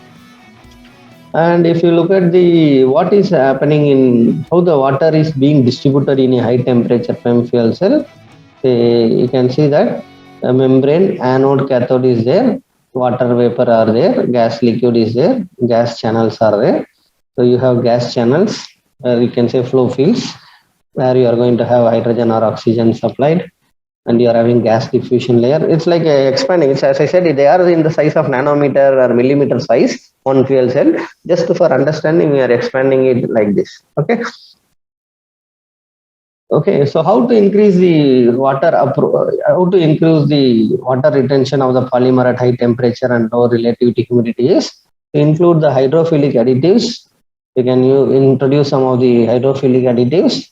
And if you look at the what is happening in how the water is being distributed in a high temperature PEM fuel cell, you can see that the membrane, anode, cathode is there, water vapor are there, gas liquid is there, gas channels are there. So you have gas channels, you can say flow fields, where you are going to have hydrogen or oxygen supplied, and you are having gas diffusion layer. It's like expanding. It's, as I said, they are in the size of nanometer or millimeter size on fuel cell. Just for understanding, we are expanding it like this. Okay. Okay, so how to increase the how to increase the water retention of the polymer at high temperature and low relative humidity is to include the hydrophilic additives. You can introduce some of the hydrophilic additives.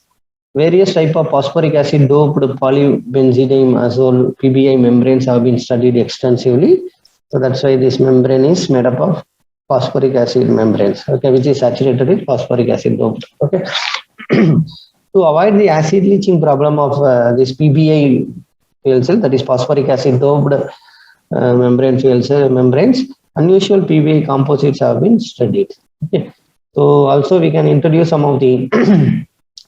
Various type of phosphoric acid doped polybenzidine azole PBI membranes have been studied extensively. So that's why this membrane is made up of phosphoric acid membranes, okay, which is saturated with phosphoric acid doped. Okay. To avoid the acid leaching problem of this PBI fuel cell, that is phosphoric acid doped membrane fuel cell membranes, unusual PBI composites have been studied. Okay. So also we can introduce some of the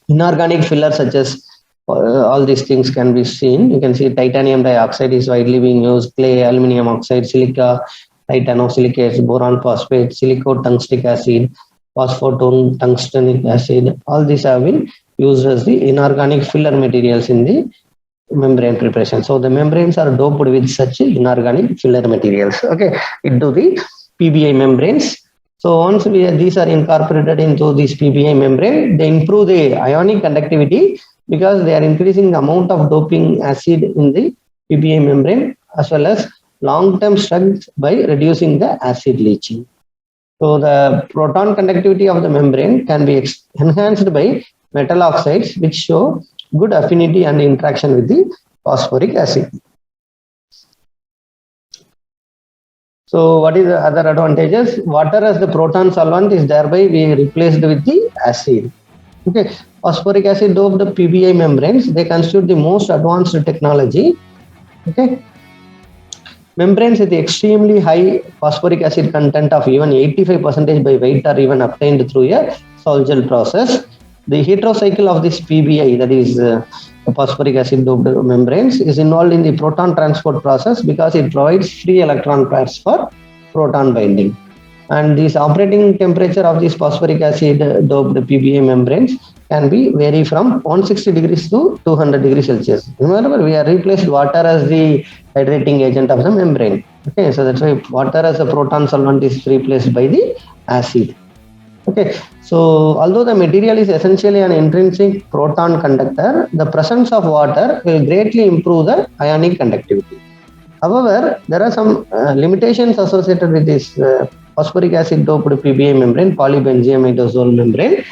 inorganic fillers such as all these things can be seen. You can see titanium dioxide is widely being used, clay, aluminum oxide, silica, titanosilicate, boron phosphate, silicotungstic acid, phosphotone tungstenic acid. All these have been used as the inorganic filler materials in the membrane preparation. So the membranes are doped with such inorganic filler materials, okay, into the PBI membranes. So once these are incorporated into this PBI membrane, they improve the ionic conductivity because they are increasing the amount of doping acid in the PBI membrane as well as long-term strength by reducing the acid leaching. So the proton conductivity of the membrane can be enhanced by metal oxides, which show good affinity and interaction with the phosphoric acid. So what is the other advantages? Water as the proton solvent is thereby being replaced with the acid. Okay, phosphoric acid doped PBI membranes, they constitute the most advanced technology. Okay, membranes with extremely high phosphoric acid content of even 85% by weight are even obtained through a sol-gel process. The heterocycle of this PBI, that is phosphoric acid doped membranes, is involved in the proton transport process because it provides free electron pairs for proton binding. And this operating temperature of these phosphoric acid doped PBI membranes can be vary from 160 degrees to 200 degrees Celsius. Remember, we have replaced water as the hydrating agent of the membrane. Okay, so that's why water as a proton solvent is replaced by the acid. Okay, so although the material is essentially an intrinsic proton conductor, the presence of water will greatly improve the ionic conductivity. However, there are some limitations associated with this phosphoric acid doped PBI membrane, polybenzyamidazole membrane.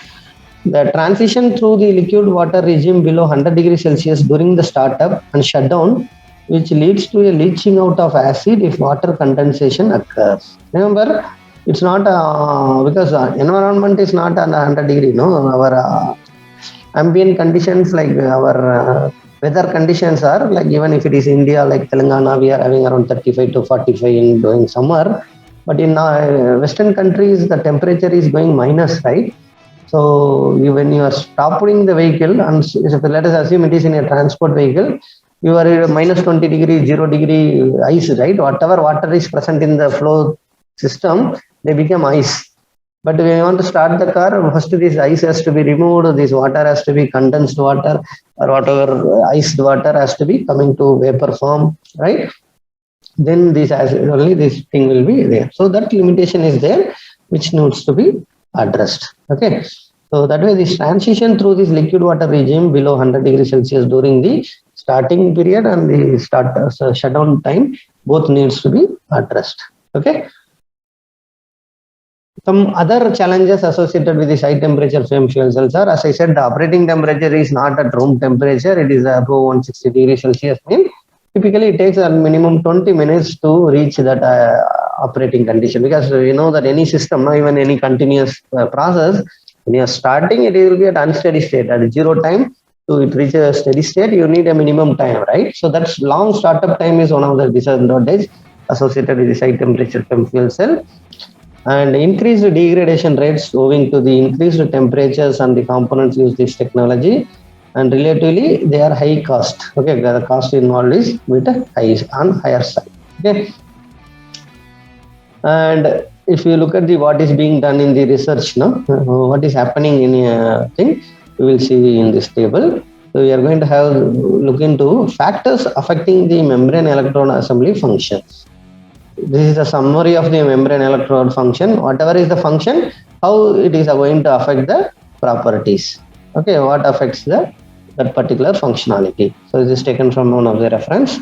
The transition through the liquid water regime below 100 degrees Celsius during the startup and shutdown, which leads to a leaching out of acid if water condensation occurs. Remember, it's not because environment is not under 100 degree. No, our ambient conditions like our weather conditions are like, even if it is India like Telangana, we are having around 35 to 45 during summer. But in Western countries, the temperature is going minus, right? So when you are stopping the vehicle, and let us assume it is in a transport vehicle, you are at minus 20 degree, 0 degree ice, right? Whatever water is present in the flow system, they become ice. But when you want to start the car, first this ice has to be removed, this water has to be condensed water or whatever iced water has to be coming to vapor form, right? Then this acid, only this thing will be there. So that limitation is there, which needs to be addressed. Okay. So that way this transition through this liquid water regime below 100 degrees Celsius during the starting period and the shutdown time, both needs to be addressed. Okay. Some other challenges associated with this high temperature PEM fuel cells are, as I said, the operating temperature is not at room temperature, it is above 160 degrees Celsius. Typically it takes a minimum 20 minutes to reach that operating condition, because you know that any system, not even any continuous process, when you are starting, it will be at unsteady state at zero time. To it reach a steady state, you need a minimum time, right? So that's long startup time is one of the disadvantages associated with this high temperature PEM fuel cell. And increased degradation rates owing to the increased temperatures and the components use this technology, and relatively they are high cost. Okay, the cost involved is with higher side. Okay, and if you look at the what is being done in the research now, what is happening in a thing, we will see in this table. So we are going to have look into factors affecting the membrane electrode assembly functions. This is a summary of the membrane electrode function. Whatever is the function, how it is going to affect the properties. Okay, what affects that particular functionality. So this is taken from one of the reference.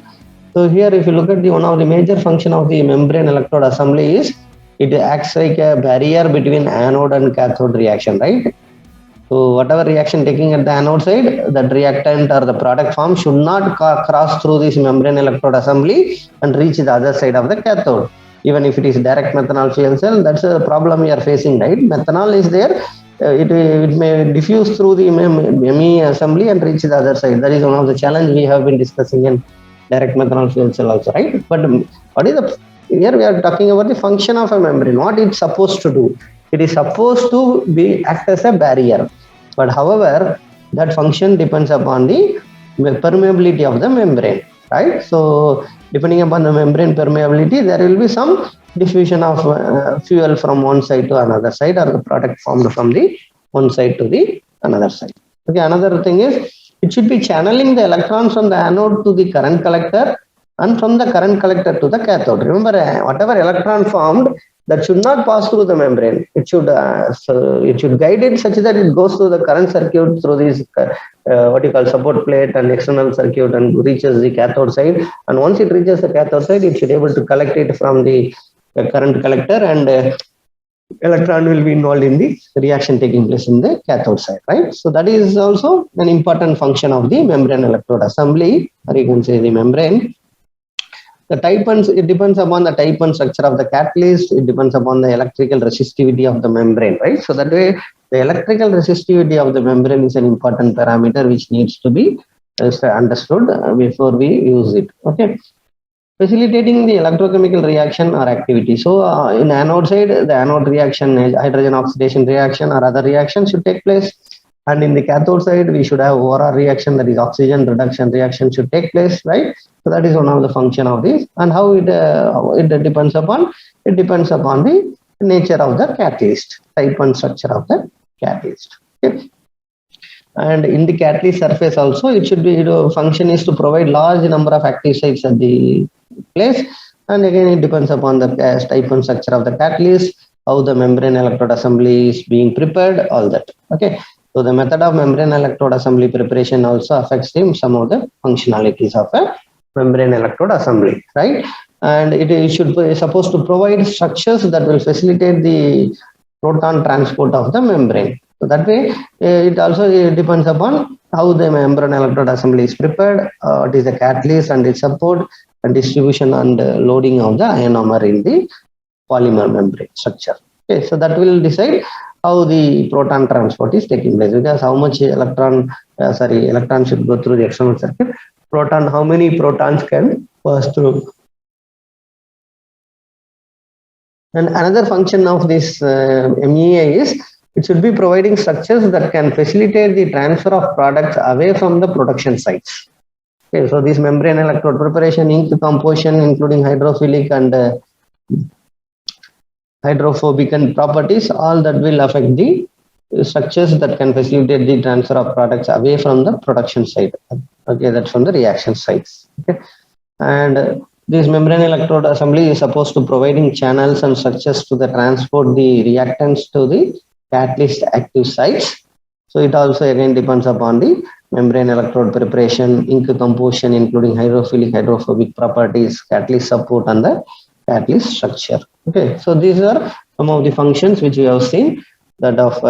So here, if you look at the one of the major function of the membrane electrode assembly is it acts like a barrier between anode and cathode reaction, right? So whatever reaction taking at the anode side, that reactant or the product form should not cross through this membrane electrode assembly and reach the other side of the cathode. Even if it is direct methanol fuel cell, that's a problem we are facing, right? Methanol is there, it may diffuse through the ME assembly and reach the other side. That is one of the challenge we have been discussing in direct methanol fuel cell also, right? But what is the, here we are talking about the function of a membrane, what it's supposed to do. It is supposed to be act as a barrier. But however, that function depends upon the permeability of the membrane, right? So depending upon the membrane permeability, there will be some diffusion of fuel from one side to another side, or the product formed from the one side to the another side. Okay, another thing is it should be channeling the electrons from the anode to the current collector and from the current collector to the cathode. Remember, whatever electron formed, that should not pass through the membrane. It should guide it such that it goes through the current circuit through this what you call support plate and external circuit and reaches the cathode side. And once it reaches the cathode side, it should be able to collect it from the current collector, and electron will be involved in the reaction taking place in the cathode side, right? So that is also an important function of the membrane electrode assembly, or you can say the membrane. The type and it depends upon the type and structure of the catalyst. It depends upon the electrical resistivity of the membrane, right? So that way, the electrical resistivity of the membrane is an important parameter which needs to be understood before we use it. Okay, facilitating the electrochemical reaction or activity. So in anode side, the anode reaction, hydrogen oxidation reaction or other reactions should take place. And in the cathode side, we should have OR reaction, that is oxygen reduction reaction should take place, right? So that is one of the function of this. And how it depends upon, it depends upon the nature of the catalyst, type and structure of the catalyst. Okay. And in the catalyst surface also, it should be, function is to provide large number of active sites at the place. And again, it depends upon the type and structure of the catalyst, how the membrane electrode assembly is being prepared, all that. Okay. So the method of membrane electrode assembly preparation also affects some of the functionalities of a membrane electrode assembly, right? And it should be supposed to provide structures that will facilitate the proton transport of the membrane. So that way, it also depends upon how the membrane electrode assembly is prepared, what is the catalyst and its support, and distribution and loading of the ionomer in the polymer membrane structure. Okay, so that will decide how the proton transport is taking place, because how much electron should go through the external circuit, proton, how many protons can pass through. And another function of this MEA is it should be providing structures that can facilitate the transfer of products away from the production sites. Okay, so this membrane electrode preparation, ink composition, including hydrophilic and hydrophobic and properties, all that will affect the structures that can facilitate the transfer of products away from the production site. Okay, that's from the reaction sites. Okay, and this membrane electrode assembly is supposed to providing channels and structures to the transport the reactants to the catalyst active sites. So it also again depends upon the membrane electrode preparation, ink composition, including hydrophilic, hydrophobic properties, catalyst support, and the catalyst structure. Okay, so these are some of the functions which we have seen, that of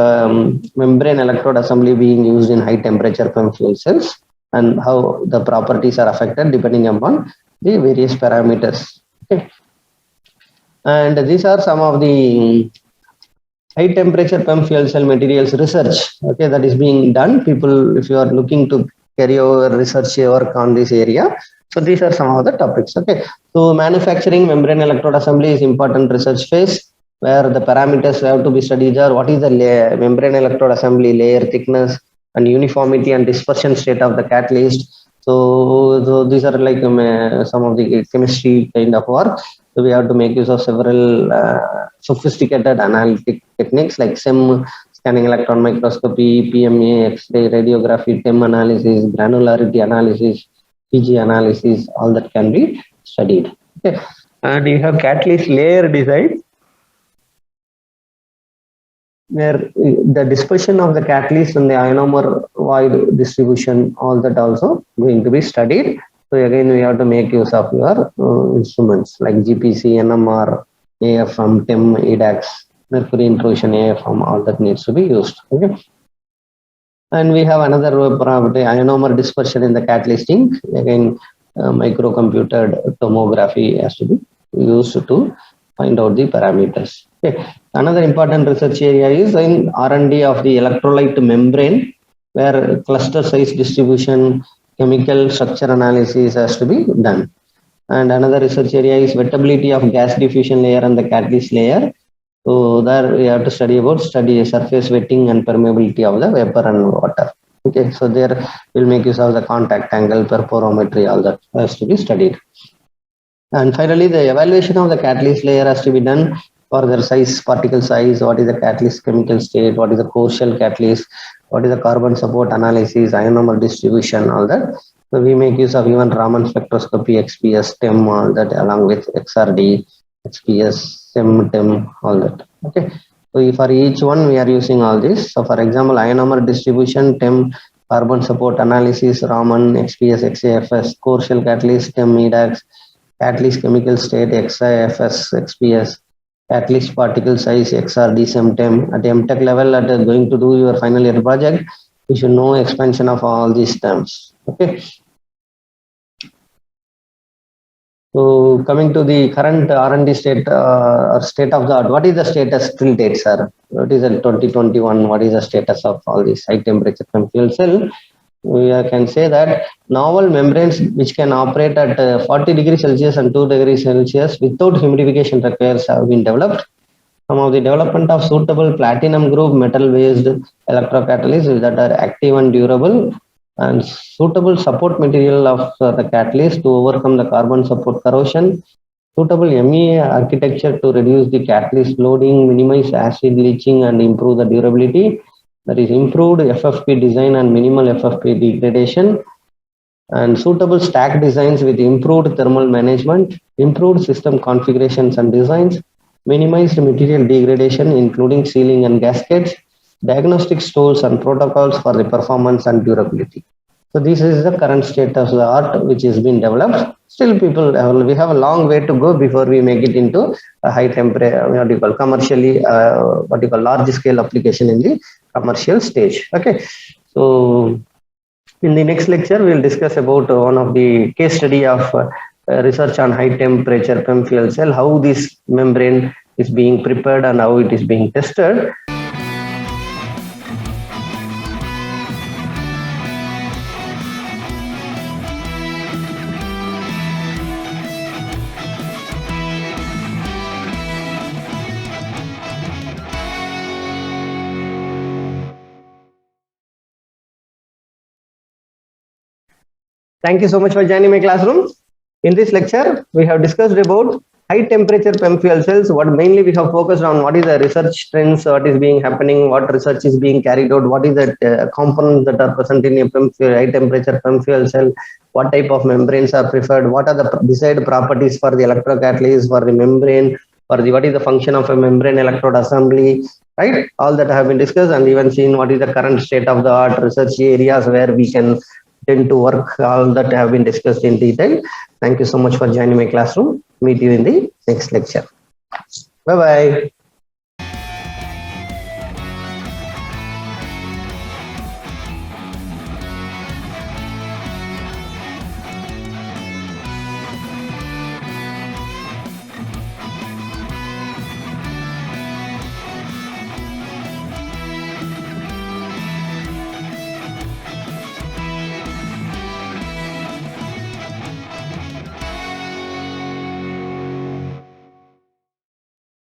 membrane electrode assembly being used in high temperature PEM fuel cells, and how the properties are affected depending upon the various parameters. Okay. And these are some of the high temperature PEM fuel cell materials research, okay, that is being done. People, if you are looking to carry over research work on this area, so these are some of the topics. Okay, so manufacturing membrane electrode assembly is important research phase, where the parameters have to be studied are what is the membrane electrode assembly layer thickness and uniformity and dispersion state of the catalyst. So these are like some of the chemistry kind of work. So we have to make use of several sophisticated analytic techniques like SEM, scanning electron microscopy, PMA, X-ray, radiography, TEM analysis, granularity analysis, PG analysis, all that can be studied. Okay. And you have catalyst layer design, where the dispersion of the catalyst and the ionomer wide distribution, all that also going to be studied. So again, we have to make use of your instruments like GPC, NMR, AFM, TEM, EDAX, mercury intrusion, AFM, all that needs to be used. Okay. And we have another property, ionomer dispersion in the catalyst ink. Again, microcomputed tomography has to be used to find out the parameters. Okay. Another important research area is in R&D of the electrolyte membrane, where cluster size distribution, chemical structure analysis has to be done. And another research area is wettability of gas diffusion layer and the catalyst layer. So there we have to study surface wetting and permeability of the vapor and water. Okay, so there we'll make use of the contact angle, perporometry, all that has to be studied. And finally, the evaluation of the catalyst layer has to be done for their size, particle size, what is the catalyst chemical state, what is the core shell catalyst, what is the carbon support analysis, ionomer distribution, all that. So we make use of even Raman spectroscopy, XPS, TEM, all that, along with XRD, XPS, SEM, TEM, all that. Okay. So for each one, we are using all this. So for example, ionomer distribution, TEM, carbon support analysis, Raman, XPS, XAFS, core shell catalyst, TEM, EDAX, catalyst chemical state, XIFS, XPS, catalyst particle size, XRD, SEM-TEM. At the MTech level, at going to do your final year project, you should know expansion of all these terms. Okay. So coming to the current R&D state or state of the art, what is the status till date, sir? What is the 2021? What is the status of all these high temperature fuel cell? We can say that novel membranes which can operate at 40 degrees Celsius and 2 degrees Celsius without humidification requires have been developed. Some of the development of suitable platinum group metal based electrocatalysts that are active and durable, and suitable support material of the catalyst to overcome the carbon support corrosion, suitable MEA architecture to reduce the catalyst loading, minimize acid leaching and improve the durability. That is improved FFP design and minimal FFP degradation, and suitable stack designs with improved thermal management, improved system configurations and designs, minimized material degradation including sealing and gaskets, diagnostic tools and protocols for the performance and durability. So this is the current state of the art which has been developed. Still we have a long way to go before we make it into a high temperature, commercially, large scale application in the commercial stage. Okay. So in the next lecture, we will discuss about one of the case study of research on high temperature PEM fuel cell, how this membrane is being prepared and how it is being tested. Thank you so much for joining my classroom. In this lecture, we have discussed about high temperature PEM fuel cells, what mainly we have focused on, what is the research trends, what is being happening, what research is being carried out, what is the components that are present in a PEM fuel, high temperature PEM fuel cell, what type of membranes are preferred, what are the desired properties for the electrocatalyst, for the membrane, for the what is the function of a membrane electrode assembly, right? All that have been discussed, and even seen what is the current state of the art research areas where we can tend to work. All that have been discussed in detail. Thank you so much for joining my classroom. Meet you in the next lecture. Bye bye.